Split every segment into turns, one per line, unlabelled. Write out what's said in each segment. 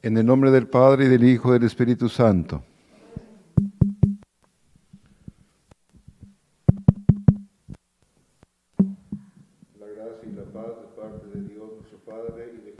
En el nombre del Padre, y del Hijo, y del Espíritu Santo. La gracia y la paz de parte de Dios nuestro Padre y de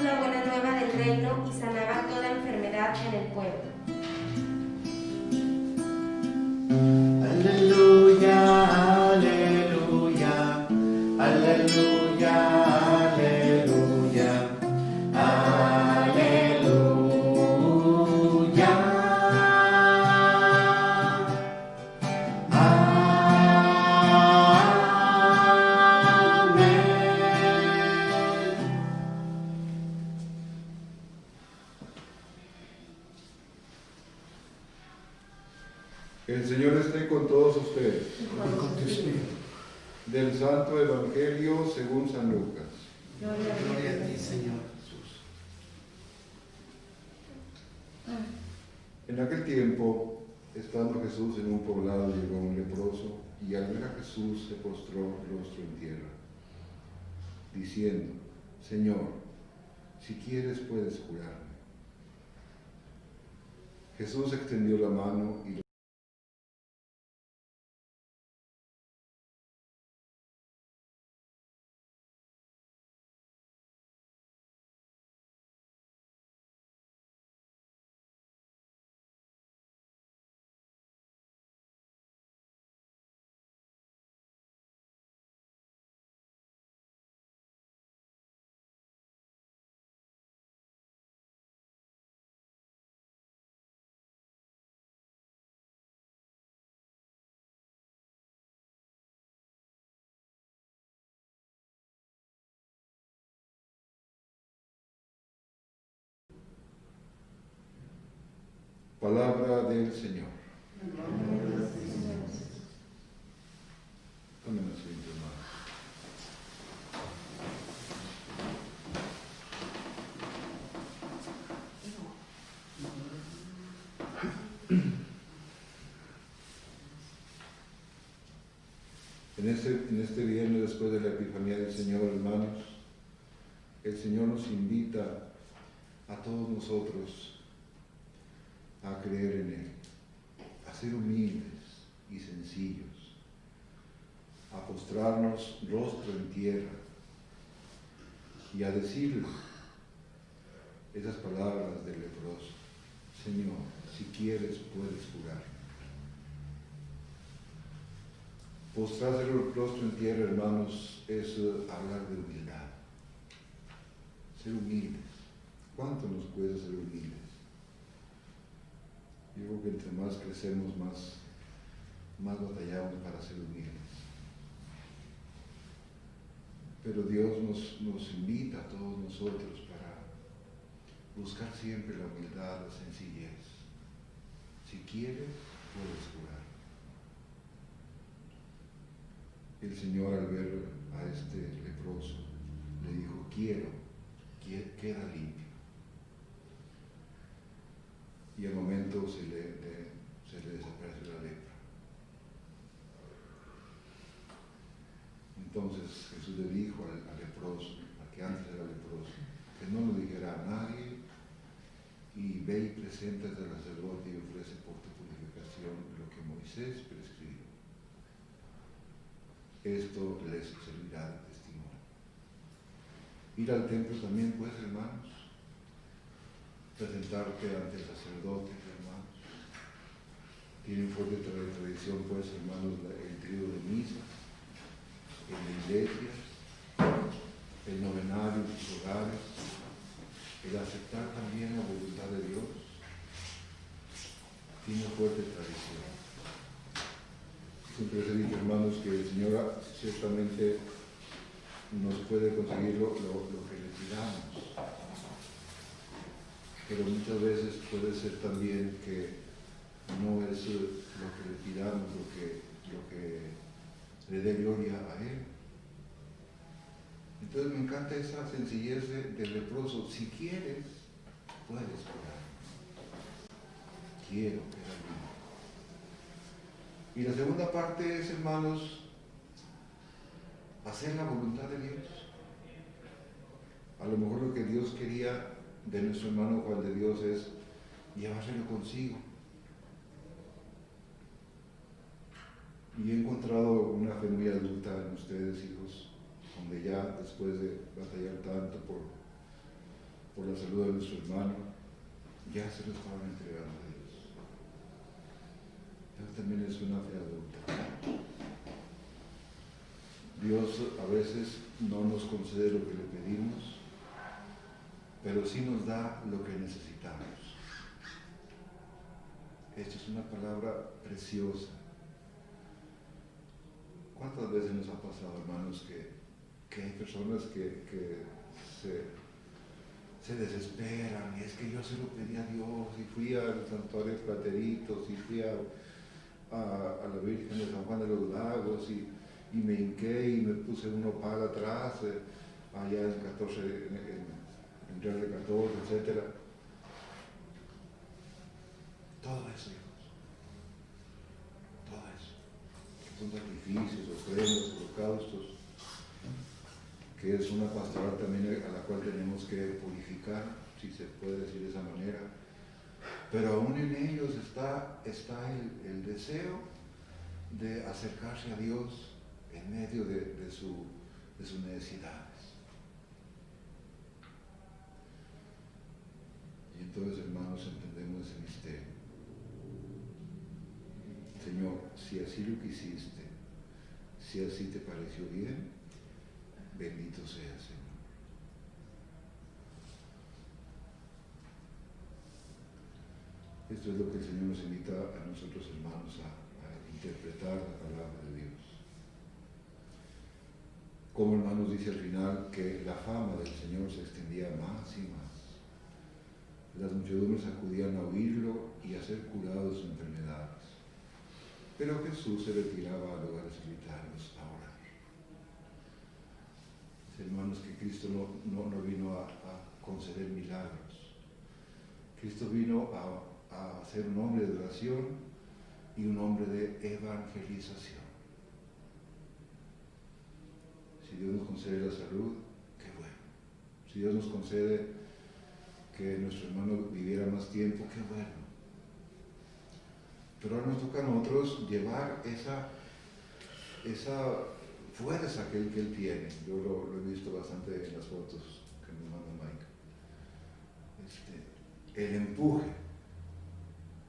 La buena nueva del reino y sanaba toda enfermedad en el pueblo.
Aleluya, aleluya, aleluya, aleluya, aleluya.
Que el Señor esté con todos ustedes.
Y con tu espíritu.
Del Santo Evangelio según San Lucas.
Gloria a ti, Señor Jesús.
En aquel tiempo, estando Jesús en un poblado, llegó un leproso, y al ver a Jesús se postró rostro en tierra, diciendo: Señor, si quieres puedes curarme. Jesús extendió la mano y lo Palabra del Señor. Tomen asiento, hermanos. En este viernes, después de la Epifanía del Señor, hermanos, el Señor nos invita a todos nosotros a creer en Él, a ser humildes y sencillos, a postrarnos rostro en tierra y a decirle esas palabras del leproso: Señor, si quieres puedes curarme. Postrarse el rostro en tierra, hermanos, es hablar de humildad, ser humildes. ¿Cuánto nos cuesta ser humildes? Yo creo que entre más crecemos, más batallamos para ser humildes. Pero Dios nos invita a todos nosotros para buscar siempre la humildad, la sencillez. Si quieres, puedes curar. El Señor, al ver a este leproso, le dijo: queda limpio. Y al momento se le desapareció la lepra. Entonces Jesús le dijo al leproso, al que antes era leproso, que no lo dijera a nadie, y ve y preséntate al sacerdote y ofrece por tu purificación lo que Moisés prescribió. Esto les servirá de testimonio. Ir al templo también, pues, hermanos, presentarte ante el sacerdote, hermanos. Tienen fuerte tradición, pues, hermanos, el trío de misas en la iglesia, el novenario en sus hogares, el aceptar también la voluntad de Dios. Tiene fuerte tradición. Siempre se dice, hermanos, que el Señor ciertamente nos puede conseguir lo que le pidamos, pero muchas veces puede ser también que no es lo que le pidamos lo que le dé gloria a Él. Entonces me encanta esa sencillez del leproso: si quieres, puedes curar. Quiero quedar bien. Y la segunda parte es, hermanos, hacer la voluntad de Dios. A lo mejor lo que Dios quería de nuestro hermano Juan de Dios es llevárselo consigo. Y he encontrado una fe muy adulta en ustedes, hijos, donde ya después de batallar tanto por la salud de nuestro hermano, ya se lo estaban entregando a Dios. Pero también es una fe adulta. Dios a veces no nos concede lo que le pedimos, pero sí nos da lo que necesitamos. Esta es una palabra preciosa. ¿Cuántas veces nos ha pasado, hermanos, que hay personas que se desesperan? Y es que yo se lo pedí a Dios, y fui al santuario de Plateritos, y fui a la Virgen de San Juan de los Lagos, y y me hinqué y me puse un nopal atrás, allá en 14, en Real de 14, etc. Todo eso, hijos. Todo eso. Son sacrificios, ofrendas, holocaustos, que es una pastoral también a la cual tenemos que purificar, si se puede decir de esa manera. Pero aún en ellos está el deseo de acercarse a Dios en medio de sus necesidades. Y entonces, hermanos, entendemos ese misterio. Señor, si así lo quisiste, si así te pareció bien, bendito sea, Señor. Esto es lo que el Señor nos invita a nosotros, hermanos, a interpretar la palabra de Dios. Como, hermanos, dice al final que la fama del Señor se extendía más y más. Las muchedumbres acudían a oírlo y a ser curados de sus enfermedades. Pero Jesús se retiraba a lugares solitarios a orar. Hermanos, que Cristo no vino a conceder milagros. Cristo vino a ser un hombre de oración y un hombre de evangelización. Si Dios nos concede la salud, qué bueno. Si Dios nos concede que nuestro hermano viviera más tiempo, qué bueno. Pero ahora nos toca a nosotros llevar esa fuerza que él tiene. Yo lo he visto bastante en las fotos que me manda Mike. El empuje,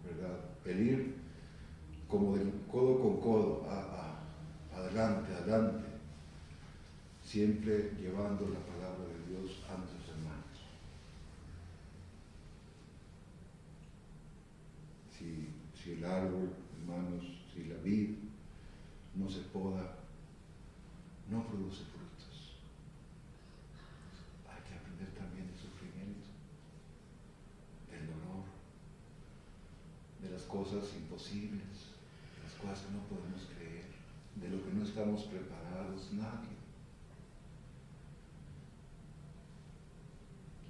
¿verdad? El ir como de codo con codo, adelante, siempre llevando la palabra de Dios a nuestros hermanos. Si el árbol, hermanos, si la vid no se poda, no produce frutos. Hay que aprender también del sufrimiento, del dolor, de las cosas imposibles, de las cosas que no podemos creer, de lo que no estamos preparados nadie.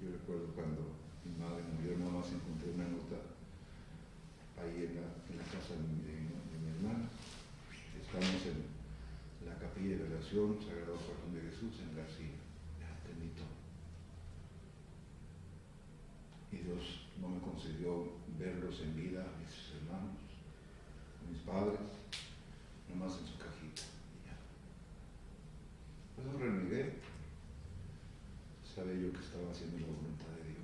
Yo recuerdo cuando mi madre murió, nada más encontré una nota ahí en la casa de mi hermana. Estamos en la capilla de oración, Sagrado Corazón de Jesús en García. Ya entendí todo. Y Dios no me concedió verlos en vida a mis hermanos, a mis padres, nomás en su cajita. Y ya. Por eso renegué. Sabía yo que estaba haciendo la voluntad de Dios.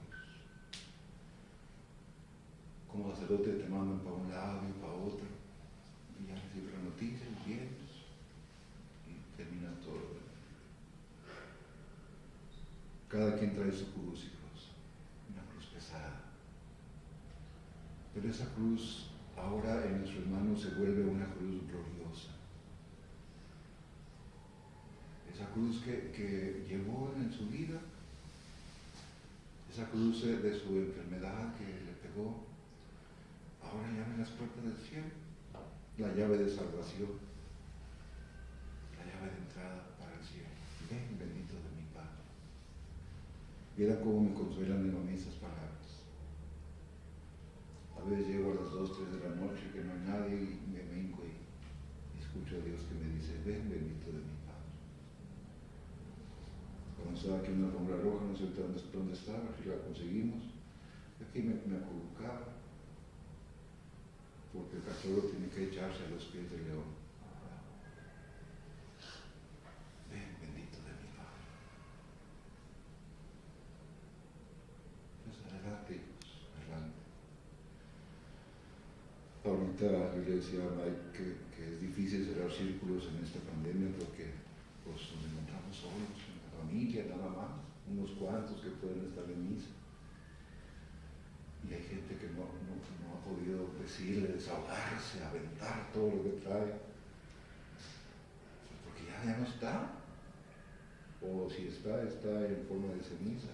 Como sacerdote te mandan para un lado y para otro. Y ya recibes la noticia, y vienes. Y termina todo. Cada quien trae su cruz, hijos. Una cruz pesada. Pero esa cruz ahora en nuestros hermanos se vuelve una cruz gloriosa. Esa cruz que llevó en su vida, esa cruz de su enfermedad que le pegó, ahora le abre las puertas del cielo, la llave de salvación, la llave de entrada para el cielo. Ven, bendito de mi Padre. Viera cómo me consuelan de mí esas palabras. A veces llego a las 2, 3 de la noche que no hay nadie y me hinco y escucho a Dios que me dice, ven, bendito de mi Padre. Cuando estaba aquí en la alfombra roja, no sé dónde estaba, si la conseguimos, aquí me acurrucaba, porque el cachorro tiene que echarse a los pies del león. Ven, bendito de mi Padre. Pues adelante, hijos, adelante. Ahorita yo le decía a Mike que es difícil cerrar círculos en esta pandemia porque pues, nos encontramos solos, en la familia nada más, unos cuantos que pueden estar en misa. Y hay gente que no ha podido decirle, desahogarse, aventar todo lo que trae, pues porque ya no está. O si está en forma de ceniza.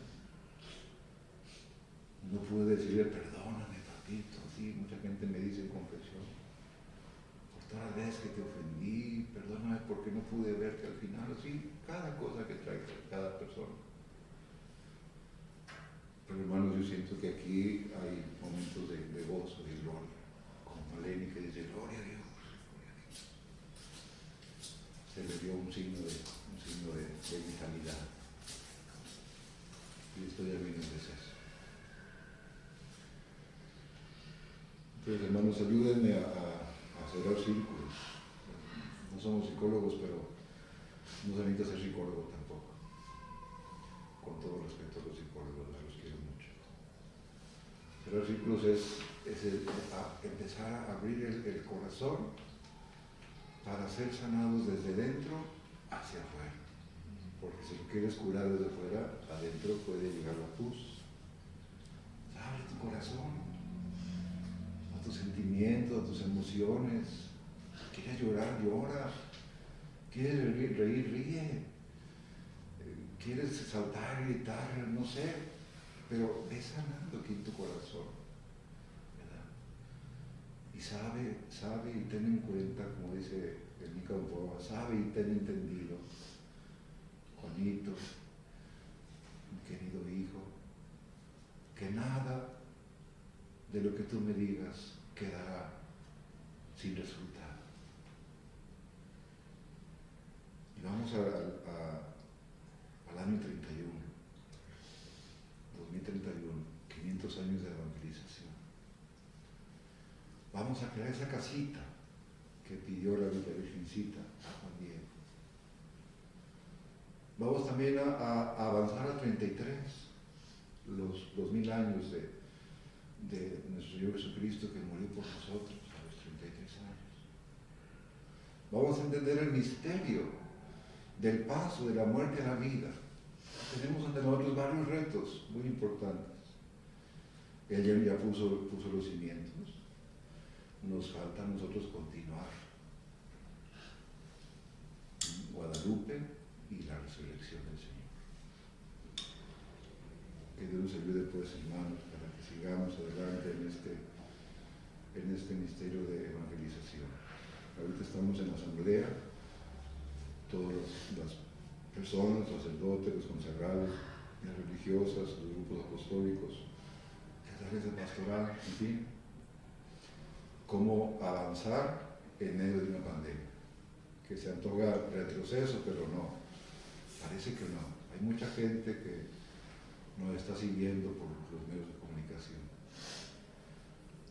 No pude decirle, perdóname, papito. Sí, mucha gente me dice en confesión, toda vez que te ofendí, perdóname porque no pude verte al final, así, cada cosa que trae cada persona. Pero hermanos, yo siento que aquí hay momentos de gozo, de gloria, como Maleni que dice, gloria a Dios, gloria a Dios. Se le dio un signo de vitalidad. Y esto ya viene de eso. Entonces, hermanos, ayúdenme a cerrar círculos. No somos psicólogos, pero no se necesita ser psicólogo tampoco. Con todo respeto a los psicólogos, los quiero mucho. Cerrar círculos es empezar a abrir el corazón para ser sanados desde dentro hacia afuera. Porque si lo quieres curar desde afuera, adentro puede llegar la pus. Abre tu corazón a tus sentimientos, a tus emociones. ¿Quieres llorar? Llora. ¿Quieres reír? Ríe. ¿Quieres saltar, gritar? No sé. Pero ve sanando aquí en tu corazón. ¿Verdad? Y sabe y ten en cuenta, como dice el Nica Unfoa, sabe y ten entendido, Juanito, mi querido hijo, que nada de lo que tú me digas quedará sin resultado. Y vamos al año 31, 2031, 500 años de evangelización. Vamos a crear esa casita que pidió la Virgencita a Juan Diego. Vamos también a avanzar a 33, los 2000 años de nuestro Señor Jesucristo que murió por nosotros a los 33 años. Vamos a entender el misterio del paso de la muerte a la vida. Tenemos ante nosotros varios retos muy importantes. Él ya puso los cimientos. Nos falta a nosotros continuar. Guadalupe y la resurrección del Señor. Que Dios nos ayude, pues, hermanos, para que sigamos adelante en este misterio de evangelización. Ahorita estamos en la asamblea, todas las personas, sacerdotes, los consagrados, las religiosas, los grupos apostólicos, las áreas de pastoral, en fin, cómo avanzar en medio de una pandemia, que se antoja retroceso, pero no, parece que no. Hay mucha gente que nos está siguiendo por los medios de comunicación.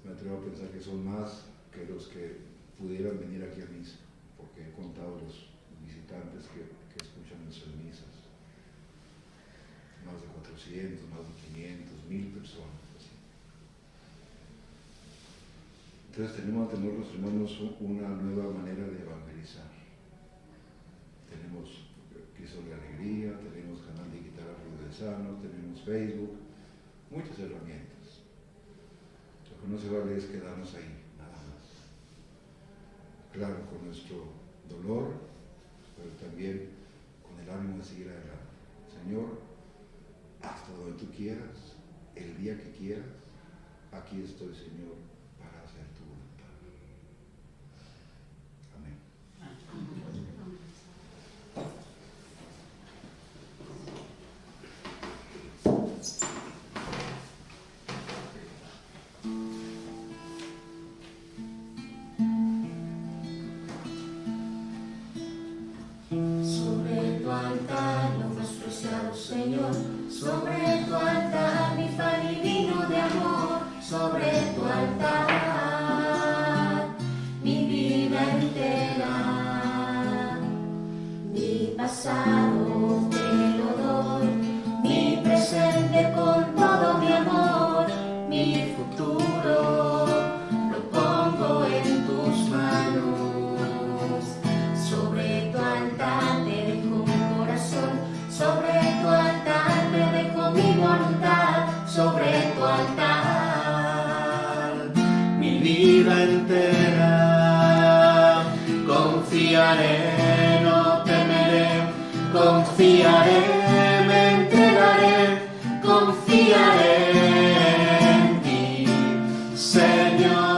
Me atrevo a pensar que son más que los que pudieran venir aquí a misa, porque he contado los visitantes que escuchan nuestras misas. Más de 400, más de 500, 1000 personas. Así. Entonces tenemos ante nosotros, hermanos, una nueva manera de evangelizar. Tenemos Cristo de la Alegría, tenemos canal digital Diocesano, tenemos Facebook, muchas herramientas. Lo que no se vale es quedarnos ahí, nada más. Claro, con nuestro dolor, pero también con el ánimo de seguir adelante. Señor, hasta donde tú quieras, el día que quieras, aquí estoy, Señor, para hacer tu voluntad. Amén.
Sobre tu altar, lo más preciado, Señor, sobre tu altar, mi pan y vino de amor, sobre tu altar, mi vida entera, mi pasado te lo doy, mi presente con todo mi amor, mi futuro lo pongo en tus manos. Sobre tu altar te dejo mi corazón, sobre tu altar te dejo mi voluntad, sobre tu altar mi vida entera. Confiaré, no temeré, confiaré, me entregaré, confiaré en ti, Señor.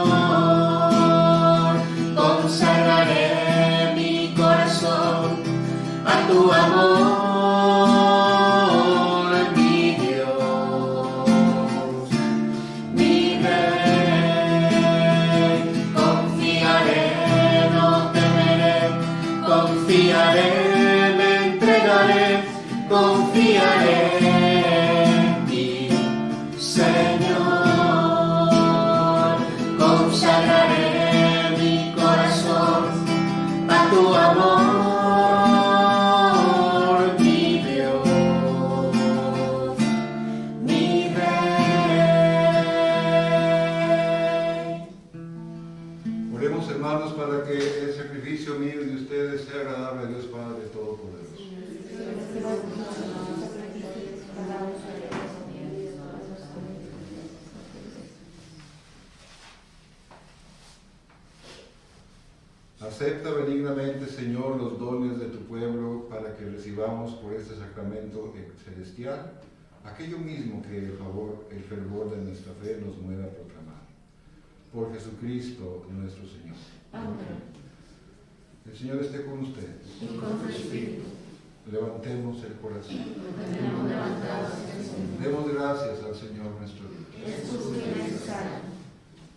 hermanos, para que el sacrificio mío y de ustedes sea agradable a Dios Padre Todopoderoso. Acepta benignamente, Señor, los dones de tu pueblo para que recibamos por este sacramento celestial aquello mismo que el fervor de nuestra fe nos mueve a proclamar. Por Jesucristo nuestro Señor.
Amén.
El Señor esté con ustedes.
Y con tu espíritu.
Levantemos el corazón.
Tenemos levantados el Señor.
Demos gracias al Señor nuestro Dios.
Es justo y necesario.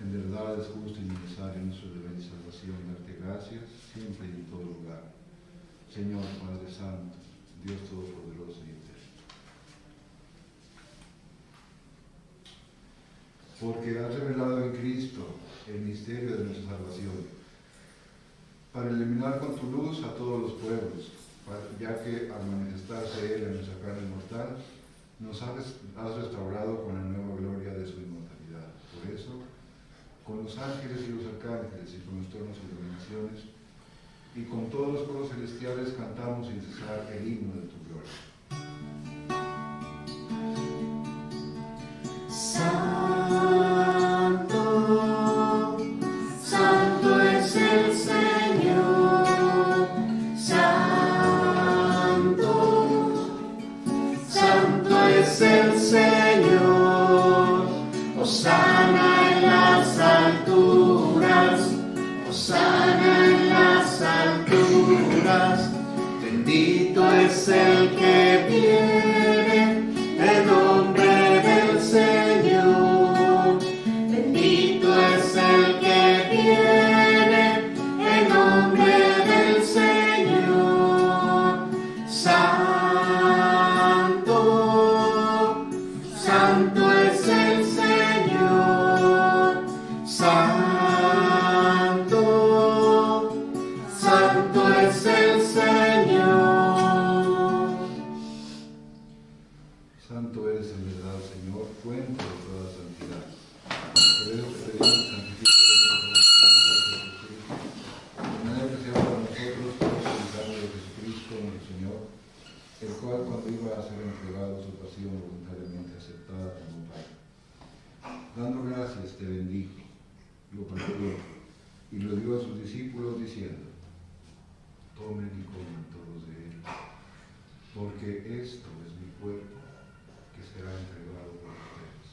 En verdad es justo y necesario nuestro deber y salvación darte gracias siempre y en todo lugar. Señor Padre Santo, Dios Todopoderoso y eterno. Porque has revelado en Cristo el misterio de nuestra salvación, para iluminar con tu luz a todos los pueblos, ya que al manifestarse Él en nuestra carne mortal, nos has restaurado con la nueva gloria de su inmortalidad. Por eso, con los ángeles y los arcángeles y con los tronos y dominaciones, y con todos los coros celestiales cantamos sin cesar el himno de tu gloria.
Santo, santo es el Señor, santo, santo es el Señor, hosana en las alturas, hosana en las alturas, bendito es el que viene en nombre del Señor, bendito es el que viene en nombre del Señor. Santo, santo es el Señor, santo, santo es el Señor.
Santo eres en verdad, Señor, fuente de toda santidad. Por eso te pedimos que santifiques nuestro Jesucristo, de manera que sea para nosotros cuerpo y carne de Jesucristo, nuestro Señor, el cual cuando iba a ser entregado su pasión voluntariamente aceptada como Padre, dando gracias te bendijo, lo partió y lo dio a sus discípulos diciendo: tomen y coman todos de él, porque esto es mi cuerpo, que será entregado por ustedes.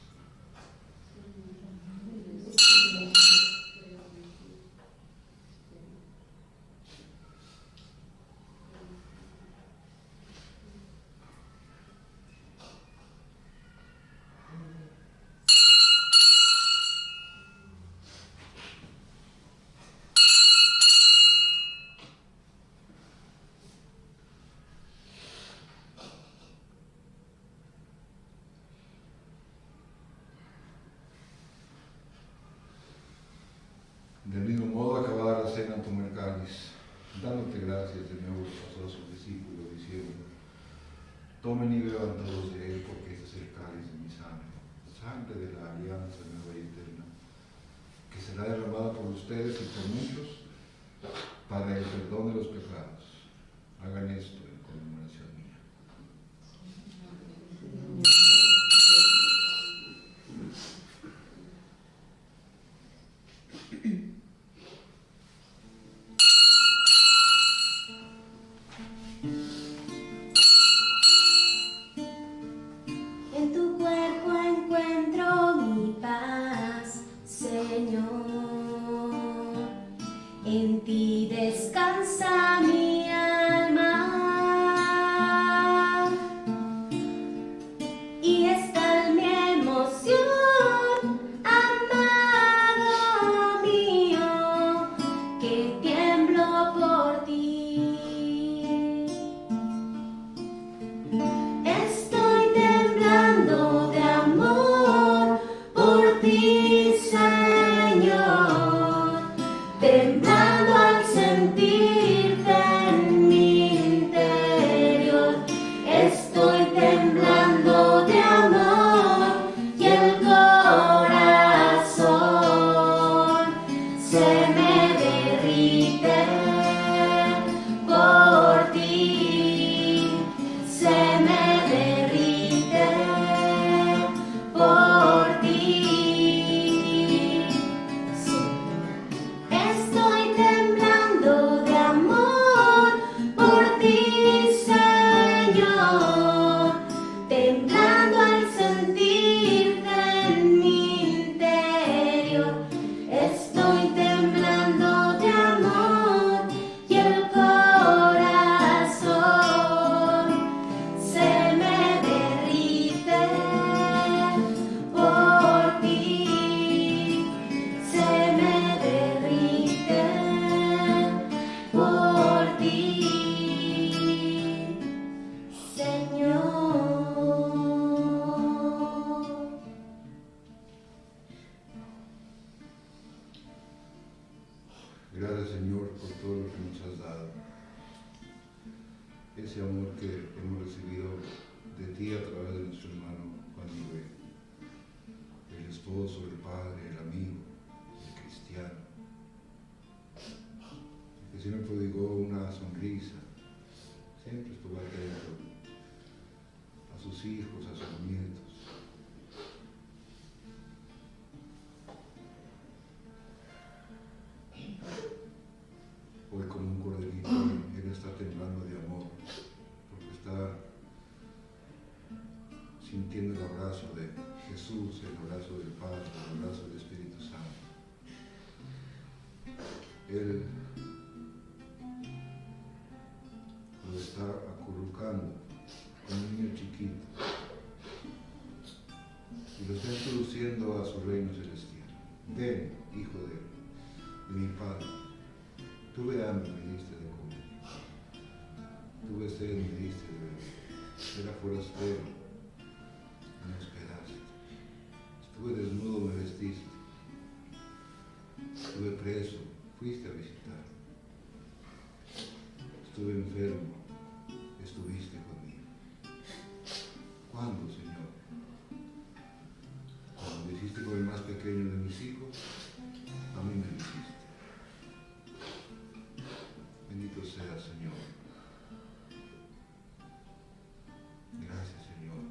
Del mismo modo, acabada la cena, tomó el cáliz, dándote gracias, de nuevo pasó a sus discípulos, diciendo: tomen y beban todos de él, porque este es el cáliz de mi sangre, sangre de la alianza nueva y eterna, que será derramada por ustedes y por muchos para el perdón de los pecados. Hagan esto en conmemoración mía.
En tu cuerpo encuentro mi paz, Señor. En ti descansa mi alma. Y está en mi emoción, amado mío, que tiemblo por ti. Estoy temblando de amor por ti, Señor, temblando al sentir
Gracias, Señor, por todo lo que nos has dado. Ese amor que hemos recibido de ti a través de nuestro hermano Juan Miguel, el esposo, el padre, el amigo, el cristiano, que siempre prodigó una sonrisa, siempre estuvo atento a sus hijos, a sus nietos. Hoy como un corderito, Él está temblando de amor, porque está sintiendo el abrazo de Jesús, el abrazo del Padre, el abrazo del Espíritu Santo. Él lo está acurrucando como un niño chiquito y lo está introduciendo a su reino celestial. Ven, hijo de mi Padre. Tuve hambre, me diste de comer. Tuve sed, me diste de beber. Era forastero, me hospedaste. Estuve desnudo, me vestiste. Estuve preso, fuiste a visitar. Estuve enfermo, estuviste conmigo. ¿Cuándo, Señor? Cuando lo hiciste con el más pequeño de mis hijos, a mí me lo hiciste. Bendito sea, Señor. Gracias, Señor.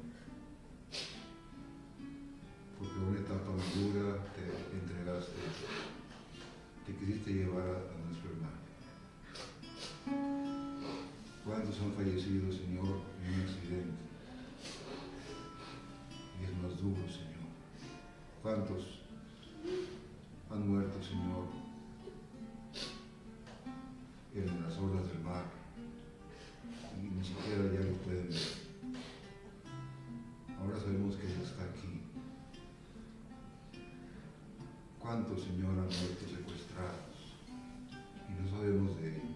Porque en una etapa muy dura te entregaste, te quisiste llevar a nuestro hermano. ¿Cuántos han fallecido, Señor, en un accidente? Y es más duro, Señor. ¿Cuántos han muerto, Señor, en las olas del mar y ni siquiera ya lo pueden ver? Ahora sabemos que Él está aquí. ¿Cuántos, Señor, han muerto secuestrados y no sabemos de ellos?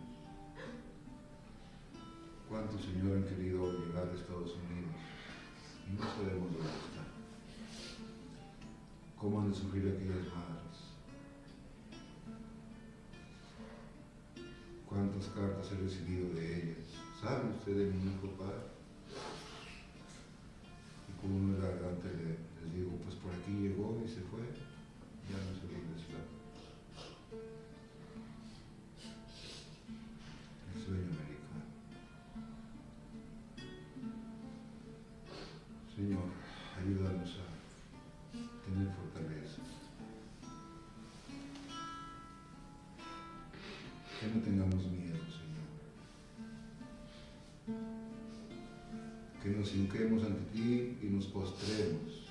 ¿Cuántos, Señor, han querido llegar a Estados Unidos y no sabemos dónde están? ¿Cómo han de sufrir aquellas madres? ¿Cuántas cartas he recibido de ellas? ¿Sabe usted de mi hijo, Padre? Y con una garganta les digo, pues por aquí llegó y se fue, ya no sé dónde está. El sueño americano. Señor, ayúdanos a tener fortaleza. Que no tengamos miedo, Señor. Que nos hinquemos ante ti y nos postremos,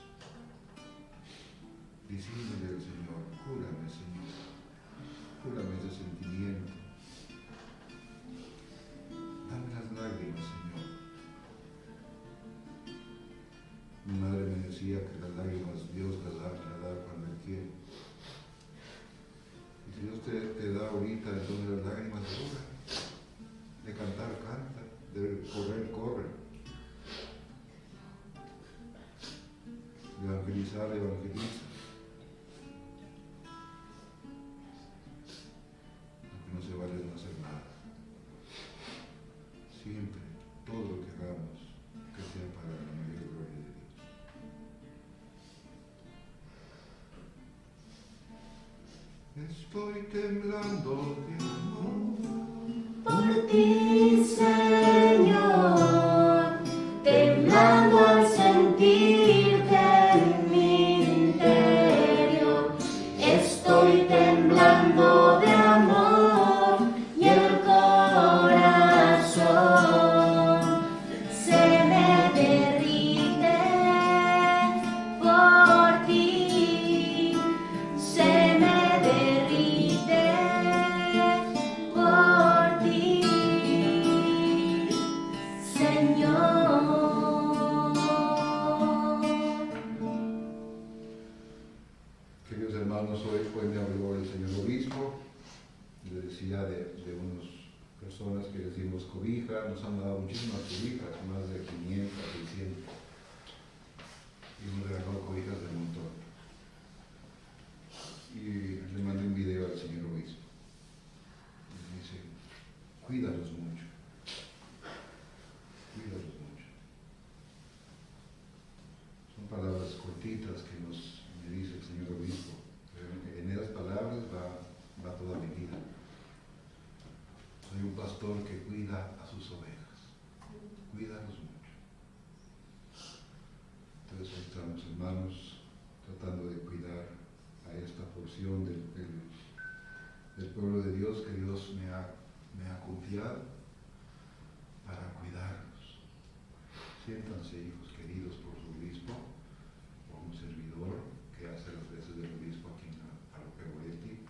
diciéndole al Señor, cúrame, Señor, cúrame ese sentimiento. Dame las lágrimas, Señor. Mi madre me decía que las lágrimas Dios las da cuando Él quiere. Y si Dios te da ahorita, entonces las lágrimas duran. De cantar, canta. De correr, corre. De evangelizar, evangeliza. Lo que no se vale es no hacer nada. Siempre, todo lo que hagamos, que sea para la mayor gloria de Dios. Estoy temblando de amor
por ti, Señor, temblando al sentirte en mi interior. Estoy temblando de amor y el corazón se me derrite por ti, se me derrite por ti, Señor.
Queridos hermanos, hoy me habló el señor obispo, le decía de unas personas que les dimos cobija, nos han dado muchísimas cobijas, más de 500, 600, y nos regaló cobijas de montón. Y le mandé un video al señor obispo. pastor que cuida a sus ovejas. Cuídalos mucho. Entonces ahí estamos, hermanos, tratando de cuidar a esta porción del pueblo de Dios que Dios me ha confiado para cuidarlos. Siéntanse, hijos queridos, por su obispo, por un servidor que hace las veces del obispo aquí en Alopegoretti,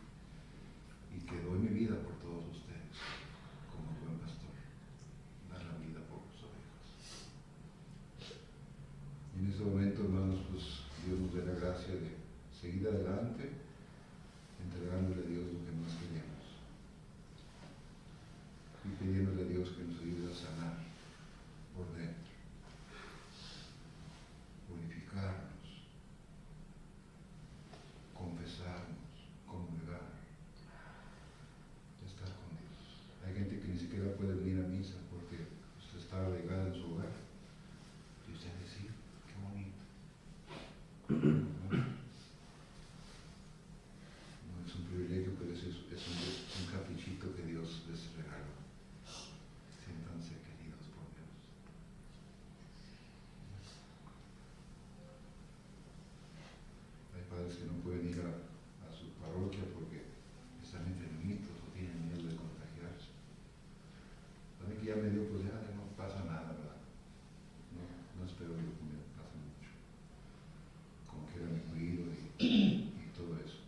y que doy mi vida por todos ustedes, como buen pastor, dar la vida por sus ovejas. Y en este momento, hermanos, pues Dios nos dé la gracia de seguir adelante, entregándole a Dios lo que más queremos y pidiéndole a Dios que nos ayude a sanar por dentro, purificarnos, confesarnos, comulgar, estar con Dios. Hay gente que ni siquiera puede venir a misa porque usted está arraigada en su hogar y usted dice, qué bonito. Es un privilegio, pero es un caprichito que Dios les regaló. Siéntanse queridos por Dios. Hay padres que no pueden ir a su parroquia porque están enfermitos o tienen miedo de contagiarse. A mí que ya me dio, pues ya no pasa nada, ¿verdad? No espero lo que me pasa mucho. Como quiera me cuido y todo eso.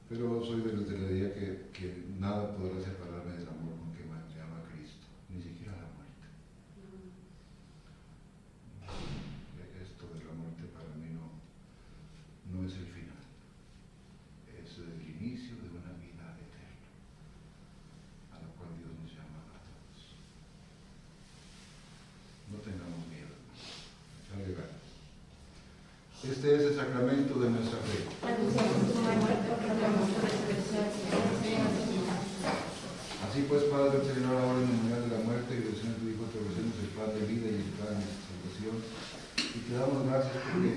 Pero soy de los de la idea que nada podrá separarme del amor con que me llama Cristo, ni siquiera la muerte. Esto de la muerte para mí no es el final, es el inicio de una vida eterna, a la cual Dios nos llama a todos. No tengamos miedo, echarle ganas. Este es el sacramento de nuestra fe. Así pues, Padre, Señor, ahora en el memorial de la muerte y resurrección de tu Hijo, te ofrecemos el pan de vida y el pan de salvación. Y te damos gracias porque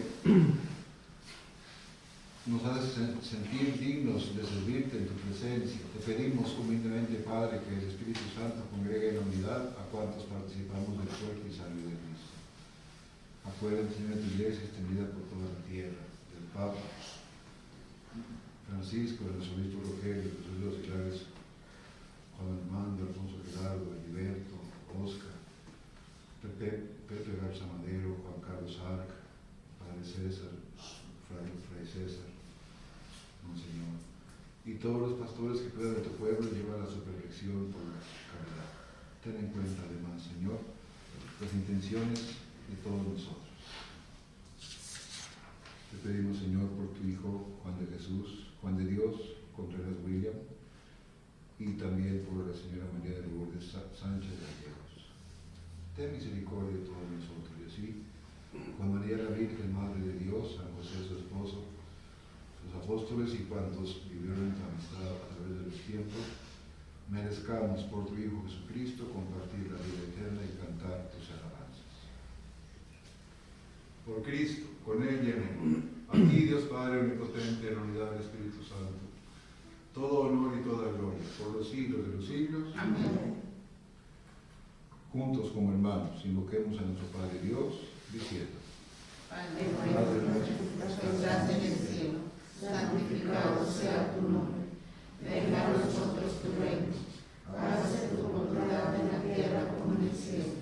nos haces sentir dignos de servirte en tu presencia. Te pedimos humildemente, Padre, que el Espíritu Santo congregue en la unidad a cuantos participamos del cuerpo y sangre de Cristo. Acuérdate, Señor, de tu iglesia extendida por toda la tierra, del Papa Francisco, del arzobispo Rogelio, de los auxiliares Juan Armando, Alfonso Gerardo, Heriberto, Oscar, Pepe Garza Madero, Juan Carlos Arc, Padre César, Fray César, Monseñor, y todos los pastores que cuidan de tu pueblo llevan a su perfección por la caridad. Ten en cuenta además, Señor, las intenciones de todos nosotros. Te pedimos, Señor, por tu Hijo Juan de Dios Contreras William, y también por la señora María de Lourdes Sánchez Gallegos. Ten misericordia de todos nosotros, y así, con María la Virgen, Madre de Dios, San José su esposo, sus apóstoles y cuantos vivieron en tu amistad a través de los tiempos, merezcamos por tu Hijo Jesucristo compartir la vida eterna y cantar tus alabanzas. Por Cristo, con Él y en Él, a ti, Dios Padre Omnipotente, en la unidad del Espíritu Santo, todo honor y toda gloria, por los siglos de los siglos. Amén. Juntos como hermanos, invoquemos a nuestro Padre Dios, diciendo:
Padre nuestro, que estás en el cielo, santificado sea tu nombre. Venga a nosotros tu reino. Hágase tu voluntad en la tierra como en el cielo.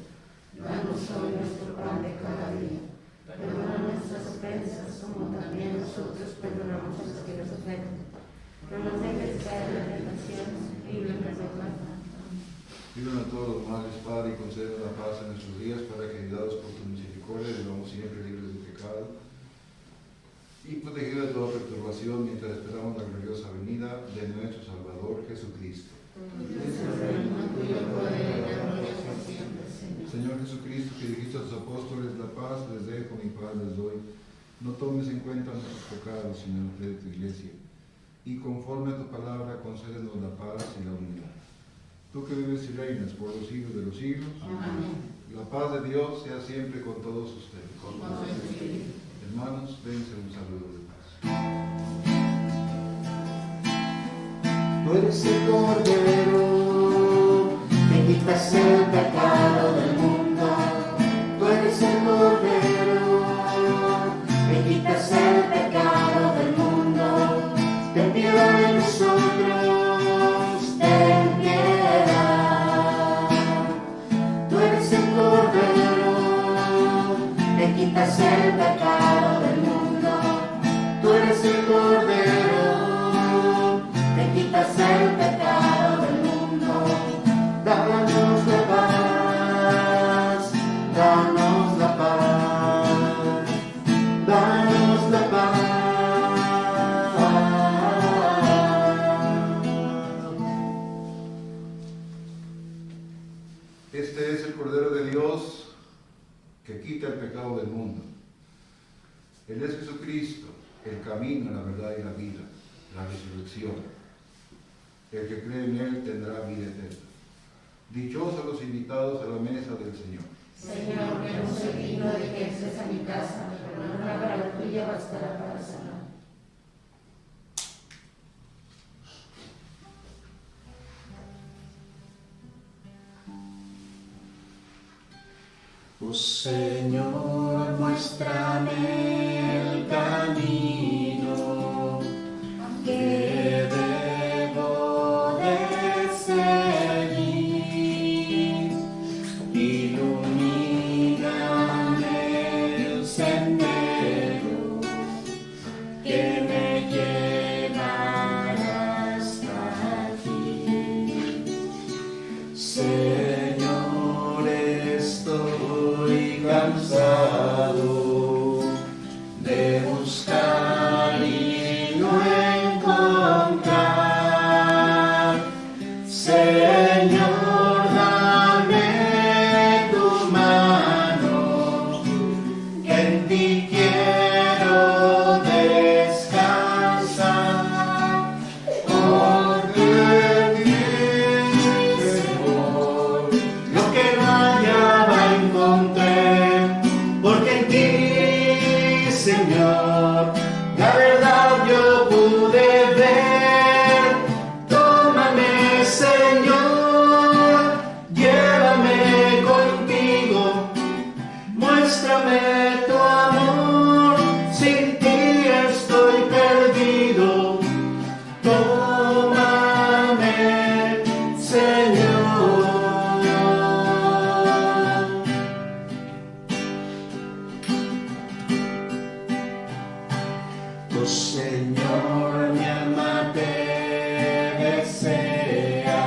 Danos hoy nuestro pan de cada día. Perdona nuestras ofensas, como también nosotros perdonamos a los que nos ofenden. No nos dejes caer en la tentación y líbranos del mal.
Líbranos a todos los males, Padre, y concédenos la paz en nuestros días, para que, ayudados por tu misericordia, vivamos siempre libres de pecado y protegidos de toda perturbación, mientras esperamos la gloriosa venida de nuestro Salvador Jesucristo. Señor Jesucristo, que dijiste a tus apóstoles: la paz les dejo, mi paz les doy. No tomes en cuenta nuestros pecados, sino la fe de tu iglesia. Y conforme a tu palabra, concédenos la paz y la unidad. Tú que vives y reinas por los siglos de los siglos. Amén. La paz de Dios sea siempre con todos ustedes. Hermanos, dense un saludo de paz.
Tú eres el Cordero
quitas el pecado del mundo. Tú eres el Cordero, que quitas el pecado del mundo. Ten piedad de nosotros, ten piedad. Tú eres el Cordero, que quitas el pecado del mundo. Tú eres el Cordero, que quitas el pecado del mundo. Danos la paz, danos la paz, danos la paz.
Este es el Cordero de Dios que quita el pecado del mundo. Él es Jesucristo, el camino, la verdad y la vida, la resurrección. El que cree en Él tendrá vida eterna. Dichosos los invitados a la mesa del Señor.
Señor, que no soy digno de que entres a mi casa, pero una palabra tuya bastará para sanar.
Oh Señor, muéstrame el camino que debo de seguir. Ilumíname el sendero que me llevará hasta ti. Señor, estoy cansado de buscar y no encontrar. Señor, dame tu mano, que en ti quiero descansar. Porque en ti, Señor, lo que no hallaba encontré. Porque en ti, Señor, la verdad yo pude ver. Tómame, Señor, llévame contigo, muéstrame tu amor, sin ti estoy perdido. Tómame, Señor. Oh Señor, mi alma te desea,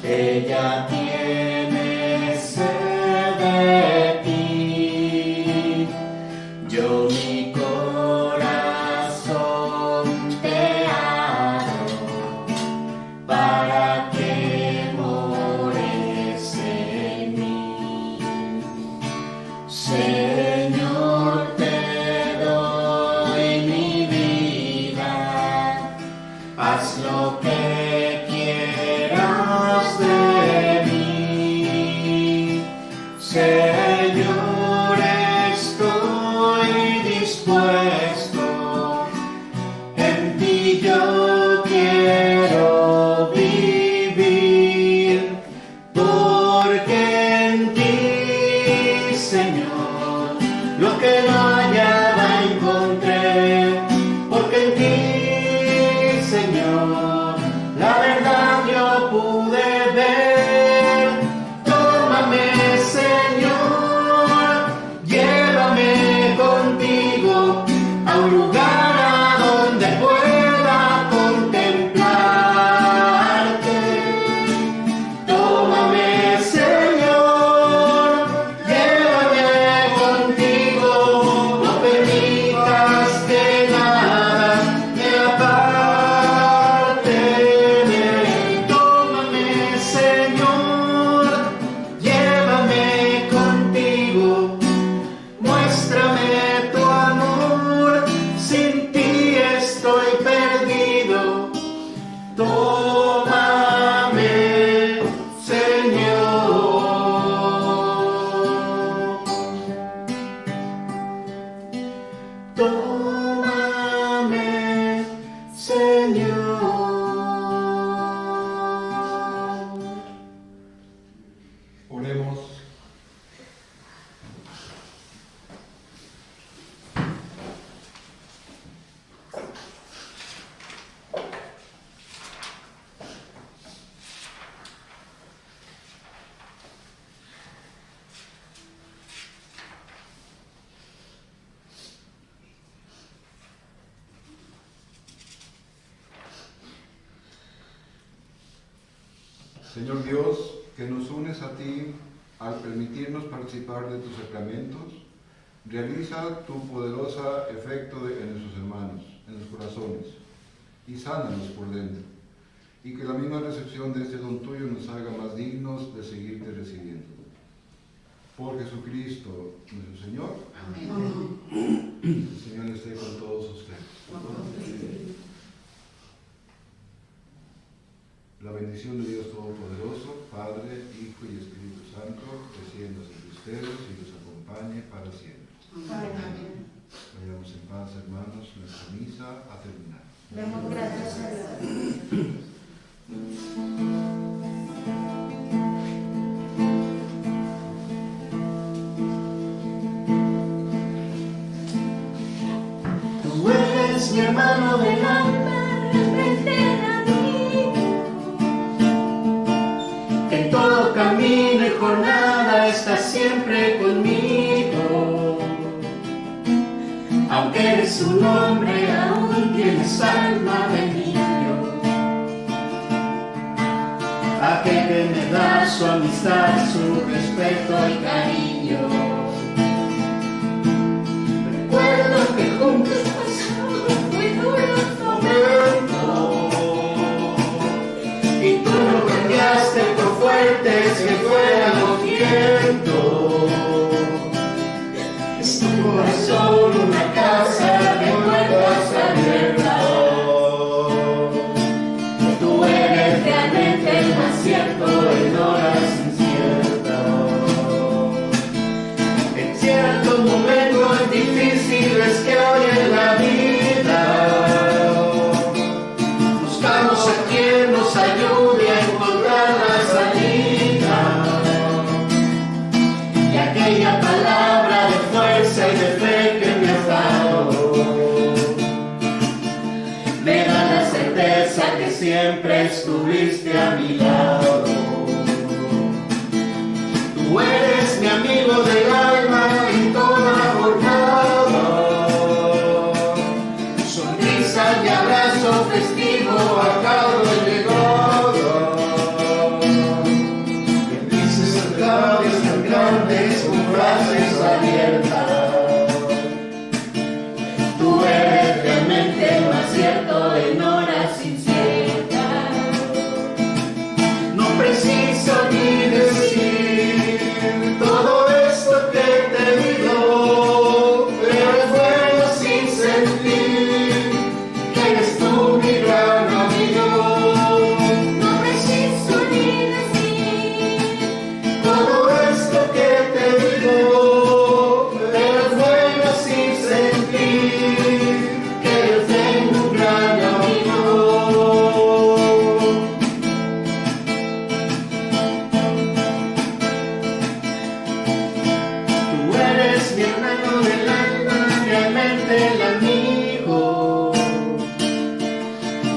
ella tiene sed de ti. Yo mi corazón te abro para que mores en mí. Señor, te doy mi vida, haz lo que quieras de mí. Señor, estoy dispuesto, en ti yo quiero vivir, porque en ti, Señor, lo que no hallaba encontré. Porque en ti, Señor, la verdad yo pude ver. Tómame, Señor, llévame contigo a un lugar a donde pueda
Señor Dios, que nos unes a ti al permitirnos participar de tus sacramentos, realiza tu poderoso efecto en nuestros hermanos, en los corazones, y sánalos por dentro, y que la misma recepción de este don tuyo nos haga más dignos de seguirte recibiendo. Por Jesucristo, nuestro Señor.
Amén.
El Señor esté con todos ustedes. La bendición de Dios Todopoderoso, Padre, Hijo y Espíritu Santo, descienda sobre ustedes y los acompañe para siempre.
Amén.
Vayamos en paz, hermanos, nuestra misa a terminar.
Demos gracias a Dios.
Tú eres mi hermano del alma, realmente el amigo, que en todo camino y jornada está siempre conmigo. Aunque eres un hombre, aún tienes alma de niño. Aquel que me da su amistad, su respeto y cariño. Recuerdo que juntos pasamos muy duros momentos, y tú no cambiaste por fuertes que fueran los vientos. Es tu corazón una casa de puertas abiertas. Tú eres realmente el más cierto en horas inciertas. En ciertos momentos difíciles que hay en la vida, buscamos a quien nos ayude a encontrar la salida. Y aquella palabra de fuerza y de fe que me has dado me da la certeza que siempre estuviste a mi lado. Tú eres mi amigo del alma en toda jornada, sonrisa y abrazo festivo a cada llegada. Bendices altares tan grandes con frases abiertas. Tú eres realmente el más cierto en horas inciertas. No preciso ni decir todo esto que te digo, pero es bueno sin sentir que eres tú mi gran amigo. No preciso ni decir todo esto que te digo, pero es bueno sin sentir que yo tengo un gran amigo. Tú eres mi hermano del alma, realmente el amigo,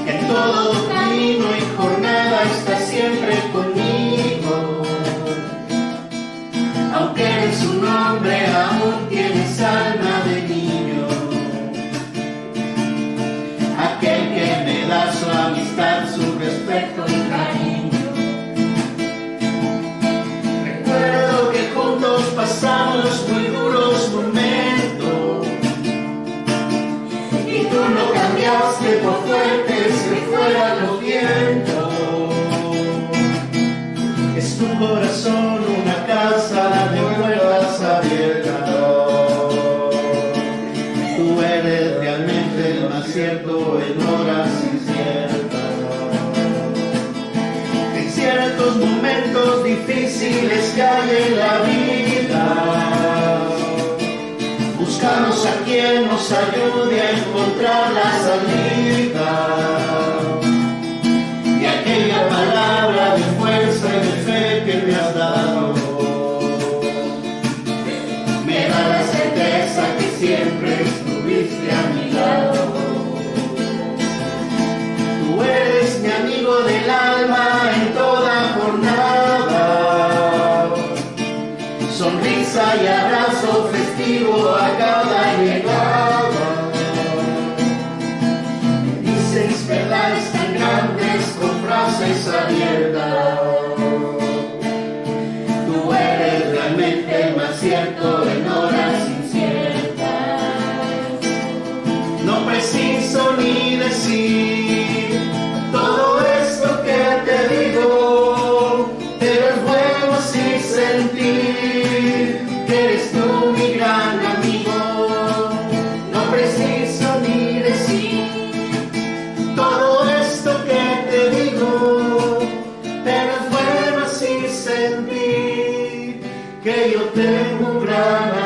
que en todo camino y jornada está siempre conmigo. Aunque eres un hombre, aún tienes alma de niño. Aquel que me da su amistad, su respeto y cariño. Recuerdo que juntos pasamos muy duros momentos, y tú no cambiaste por fuertes que fueran los vientos. Es tu corazón una casa de puertas abiertas. Tú eres realmente el más cierto en horas inciertas. En ciertos momentos difíciles que hay en la vida, buscamos a quien nos ayude a encontrar la salida. Y aquella palabra de fuerza y de fe que me has dado me da la certeza que siempre estuviste a mi lado. Tú eres mi amigo del alma en toda jornada, sonrisa y abrazo festivo a cada llegada. Me dices verdades tan grandes con frases abiertas.
tengo un gran